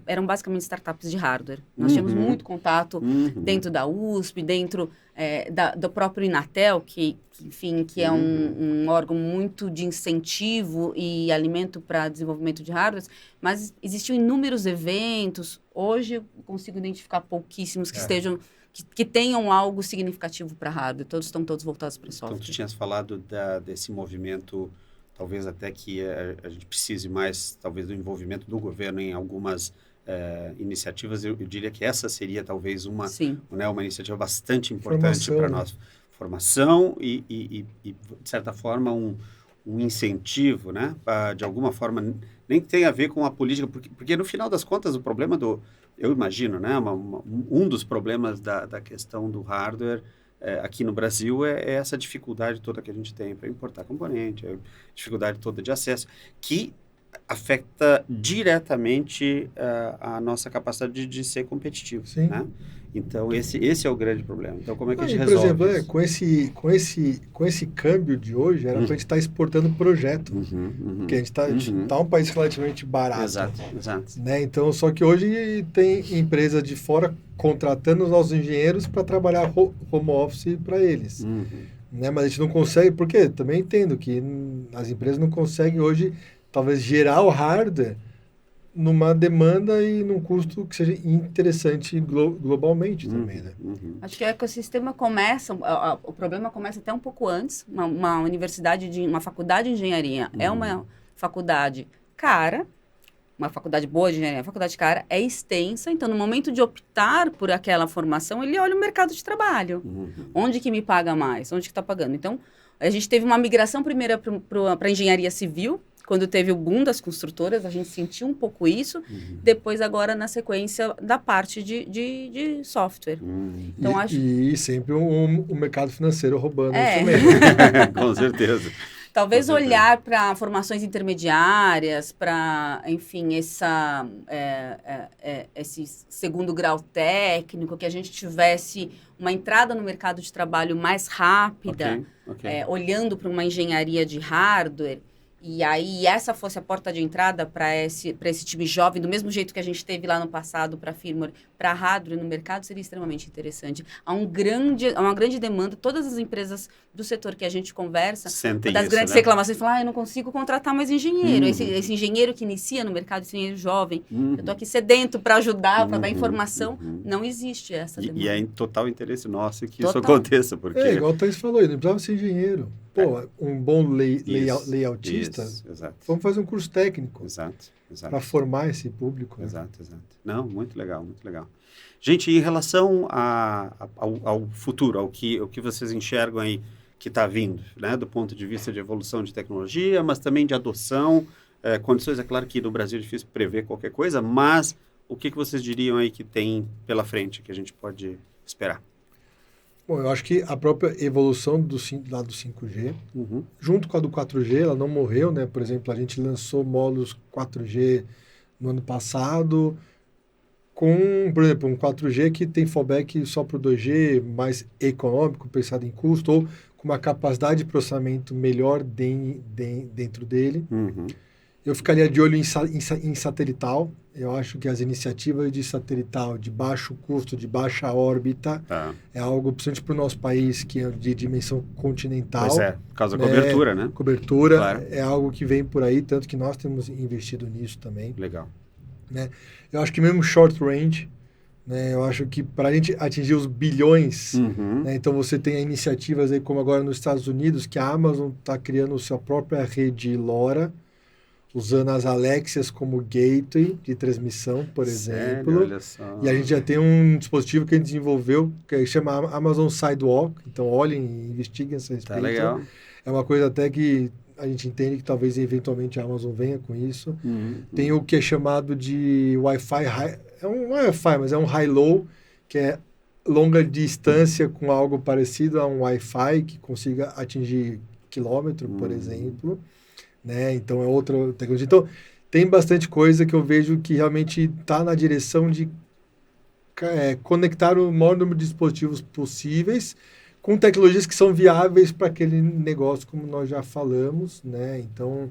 eram basicamente startups de hardware. Nós tínhamos muito contato dentro da USP, dentro do próprio Inatel, que é um órgão muito de incentivo e alimento para desenvolvimento de hardware, mas existiam inúmeros eventos. Hoje eu consigo identificar pouquíssimos que estejam... Que tenham algo significativo para hardware. Estão todos voltados para software. Então, tu tinhas falado desse movimento, talvez até que a gente precise mais, talvez, do envolvimento do governo em algumas iniciativas. Eu diria que essa seria, talvez, uma iniciativa bastante importante para nós. Formação e, de certa forma, um incentivo, né? De alguma forma, nem tem a ver com a política, porque no final das contas, o problema eu imagino, né? Um dos problemas da questão do hardware aqui no Brasil é essa dificuldade toda que a gente tem para importar componente, a dificuldade toda de acesso, que afeta diretamente a nossa capacidade de ser competitivo, né? Então, esse é o grande problema. Então, como é que a gente resolve por exemplo, isso? com esse câmbio de hoje, era para a gente estar exportando projeto. Porque a gente está um país relativamente barato. Exato. Né? Então, só que hoje tem empresa de fora contratando os nossos engenheiros para trabalhar home office para eles. Né? Mas a gente não consegue, porque também entendo que as empresas não conseguem hoje, talvez, gerar o hardware numa demanda e num custo que seja interessante globalmente também, né? Acho que o ecossistema começa, o problema começa até um pouco antes. Uma universidade, uma faculdade de engenharia é uma faculdade cara, uma faculdade boa de engenharia, uma faculdade cara, é extensa, então no momento de optar por aquela formação, ele olha o mercado de trabalho. Onde que me paga mais? Onde que está pagando? Então, a gente teve uma migração primeiro para a engenharia civil. Quando teve o boom das construtoras, a gente sentiu um pouco isso. Depois, agora, na sequência da parte de software. Então, e sempre o mercado financeiro roubando também. Com certeza. Talvez olhar para formações intermediárias, para, enfim, esse segundo grau técnico, que a gente tivesse uma entrada no mercado de trabalho mais rápida, olhando para uma engenharia de hardware. E aí, essa fosse a porta de entrada para esse time jovem, do mesmo jeito que a gente teve lá no passado para firmware, para hardware no mercado, seria extremamente interessante. Há uma grande demanda, todas as empresas do setor que a gente conversa, sentem das isso, grandes reclamações, falam, eu não consigo contratar mais engenheiro. Esse engenheiro que inicia no mercado, esse engenheiro jovem, eu estou aqui sedento para ajudar, para dar informação, não existe essa demanda. E é em total interesse nosso que isso aconteça, porque... igual o Thais falou, não precisava ser engenheiro. Pô, um bom layoutista, vamos fazer um curso técnico para formar esse público. Né? Exato. Não, muito legal. Gente, em relação ao futuro, ao que vocês enxergam aí que está vindo, né, do ponto de vista de evolução de tecnologia, mas também de adoção, condições, é claro que no Brasil é difícil prever qualquer coisa, mas o que vocês diriam aí que tem pela frente, que a gente pode esperar? Bom, eu acho que a própria evolução do 5G, junto com a do 4G, ela não morreu, né? Por exemplo, a gente lançou módulos 4G no ano passado, por exemplo, um 4G que tem fallback só para o 2G, mais econômico, pensado em custo, ou com uma capacidade de processamento melhor dentro dele. Eu ficaria de olho em satelital. Eu acho que as iniciativas de satelital de baixo custo, de baixa órbita, é algo, principalmente para o nosso país, que é de dimensão continental. Pois por causa da cobertura, né? Cobertura, claro. É algo que vem por aí, tanto que nós temos investido nisso também. Legal. Né? Eu acho que mesmo short range, né? Eu acho que para a gente atingir os bilhões, né? Então você tem iniciativas aí como agora nos Estados Unidos, que a Amazon está criando sua própria rede LoRa, usando as Alexias como gateway de transmissão, por exemplo. Olha só. E a gente já tem um dispositivo que a gente desenvolveu, que chama Amazon Sidewalk. Então, olhem e investiguem essa respeito. Tá legal. É uma coisa até que a gente entende que talvez, eventualmente, a Amazon venha com isso. Tem o que é chamado de Wi-Fi... não é Wi-Fi, mas é um high-low, que é longa distância com algo parecido a um Wi-Fi, que consiga atingir quilômetro, por exemplo. Né? Então, é outra tecnologia. Então, tem bastante coisa que eu vejo que realmente está na direção de conectar o maior número de dispositivos possíveis com tecnologias que são viáveis para aquele negócio, como nós já falamos. Né? Então,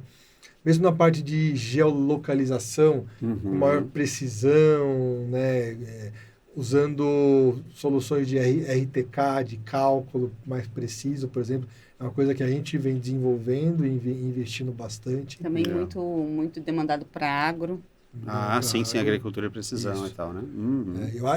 mesmo na parte de geolocalização, com maior precisão, né? Usando soluções de RTK, de cálculo mais preciso, por exemplo, é uma coisa que a gente vem desenvolvendo e investindo bastante. Também muito demandado para agro. Sim, agricultura e precisão. Isso. E tal, né?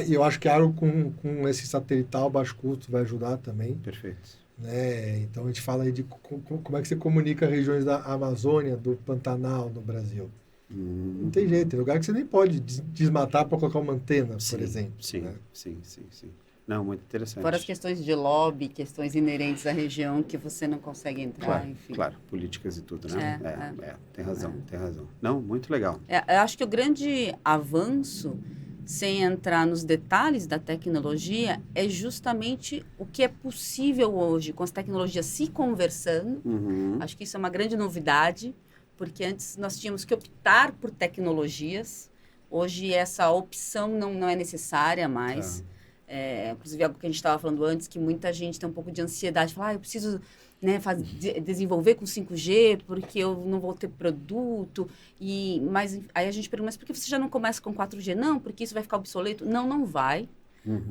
Eu acho que a agro com esse satelital baixo custo vai ajudar também. Perfeito. Né? Então, a gente fala aí de como é que você comunica regiões da Amazônia, do Pantanal no Brasil. Não tem jeito, tem lugar que você nem pode desmatar para colocar uma antena, por exemplo. Sim, né? sim. Não, muito interessante. Fora as questões de lobby, questões inerentes à região que você não consegue entrar, claro, enfim. Claro, políticas e tudo, né? Tem razão. Não, muito legal. Eu acho que o grande avanço, sem entrar nos detalhes da tecnologia, é justamente o que é possível hoje, com as tecnologias se conversando. Acho que isso é uma grande novidade, porque antes nós tínhamos que optar por tecnologias. Hoje essa opção não é necessária mais. Inclusive, algo que a gente estava falando antes, que muita gente tem um pouco de ansiedade. Fala, eu preciso, né, desenvolver com 5G, porque eu não vou ter produto. Mas aí a gente pergunta, mas por que você já não começa com 4G? Não, porque isso vai ficar obsoleto. Não vai.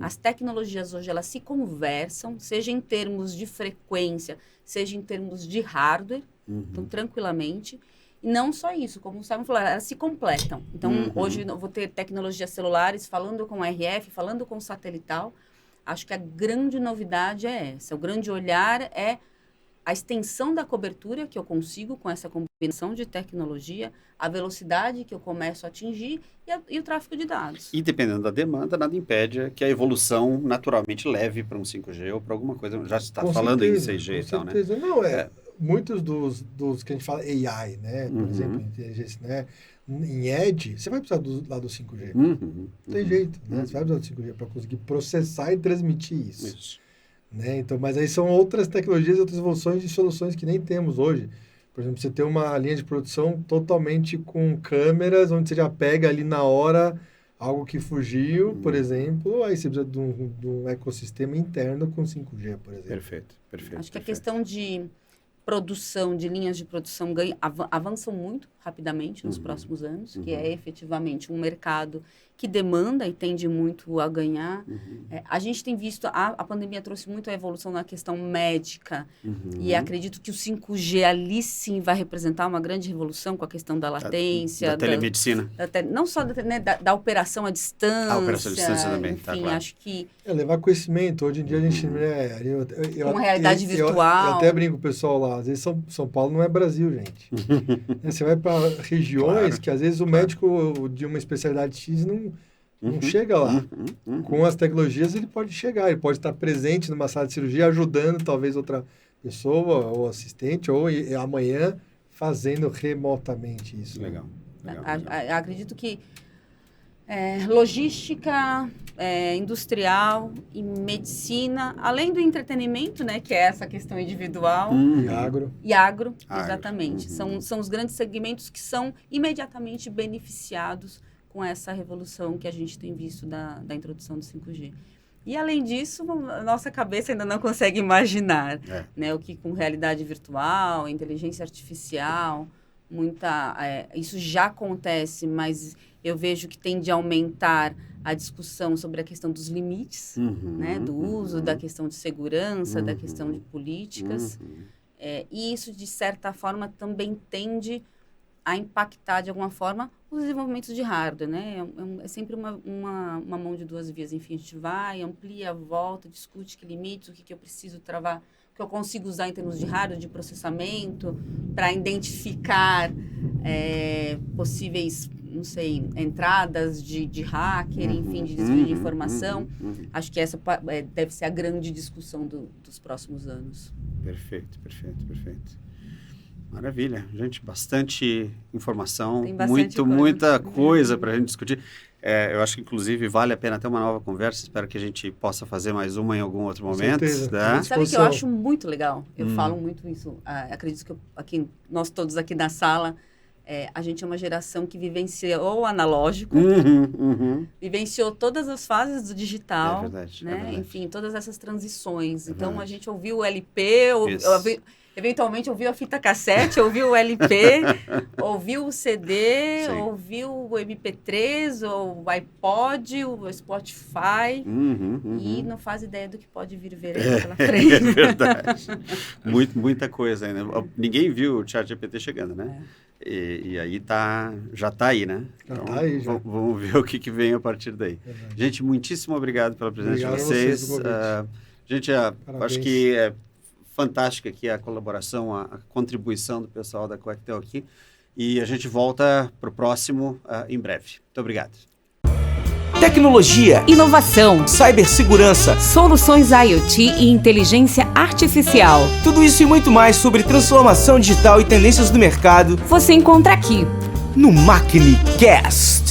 As tecnologias hoje, elas se conversam, seja em termos de frequência, seja em termos de hardware, então, tranquilamente. E não só isso, como o Simon falou, elas se completam. Então, hoje eu vou ter tecnologias celulares falando com RF, falando com satelital. Acho que a grande novidade é essa. O grande olhar é a extensão da cobertura que eu consigo com essa combinação de tecnologia, a velocidade que eu começo a atingir e o tráfego de dados. E dependendo da demanda, nada impede que a evolução naturalmente leve para um 5G ou para alguma coisa. Já está falando em 6G e tal, né? Não, muitos dos que a gente fala AI, né? Por exemplo, inteligência, né? Em Edge, você vai precisar lá do 5G. Não tem jeito, né? Você vai precisar do 5G para conseguir processar e transmitir isso. Né? Então, mas aí são outras tecnologias, outras evoluções de soluções que nem temos hoje. Por exemplo, você tem uma linha de produção totalmente com câmeras, onde você já pega ali na hora algo que fugiu, por exemplo, aí você precisa de um ecossistema interno com 5G, por exemplo. Perfeito. Acho que a questão de produção, de linhas de produção avançam muito rapidamente nos próximos anos, que é efetivamente um mercado que demanda e tende muito a ganhar. A gente tem visto, a pandemia trouxe muito a evolução na questão médica, e acredito que o 5G ali sim vai representar uma grande revolução com a questão da latência. Da telemedicina. Não só da operação à distância. A operação à distância também, enfim, claro. Acho que... levar conhecimento. Hoje em dia a gente... com realidade virtual. Eu até brinco com o pessoal lá. Às vezes São Paulo não é Brasil, gente. Você vai para regiões que às vezes o médico de uma especialidade X não chega lá. Com as tecnologias ele pode chegar, ele pode estar presente numa sala de cirurgia ajudando talvez outra pessoa ou assistente, ou amanhã fazendo remotamente isso. Legal. Acredito que logística, industrial e medicina, além do entretenimento, né, que é essa questão individual. E agro, exatamente. São os grandes segmentos que são imediatamente beneficiados com essa revolução que a gente tem visto da introdução do 5G. E, além disso, a nossa cabeça ainda não consegue imaginar, né, o que com realidade virtual, inteligência artificial, isso já acontece, mas eu vejo que tende a aumentar a discussão sobre a questão dos limites, né, do uso, da questão de segurança, da questão de políticas. E isso, de certa forma, também tende a impactar, de alguma forma, os desenvolvimentos de hardware, né? É sempre uma mão de duas vias. Enfim, a gente vai, amplia, volta, discute que limites, o que eu preciso travar, o que eu consigo usar em termos de hardware, de processamento, para identificar possíveis, não sei, entradas de hacker, enfim, de desvio de informação. Acho que essa deve ser a grande discussão dos próximos anos. Perfeito. Maravilha. Gente, bastante informação, Tem bastante muita coisa para a gente discutir. Eu acho que, inclusive, vale a pena ter uma nova conversa. Espero que a gente possa fazer mais uma em algum outro momento. Né? Sabe o que eu acho muito legal? Eu falo muito isso. Acredito que nós todos aqui na sala, a gente é uma geração que vivenciou o analógico, vivenciou todas as fases do digital, verdade. Enfim, todas essas transições. Então, a gente ouviu o LP, eventualmente ouviu a fita cassete, ouviu o LP, ouviu o CD, Sim. ouviu o MP3, ou o iPod, o Spotify, e não faz ideia do que pode vir ver aí pela frente. É verdade. Muita coisa ainda. Ninguém viu o ChatGPT chegando, né? E aí já está aí, né? Já está aí, já. Vamos ver o que vem a partir daí. Verdade. Gente, muitíssimo obrigado pela presença Obrigado de a vocês. vocês pelo convite. Gente, acho que é fantástica aqui a colaboração, a contribuição do pessoal da Coectel aqui. E a gente volta para o próximo em breve. Muito obrigado. Tecnologia, Inovação, cibersegurança, soluções IoT e inteligência artificial. tudo isso e muito mais sobre transformação digital e tendências do mercado Você encontra aqui. no MacniCast.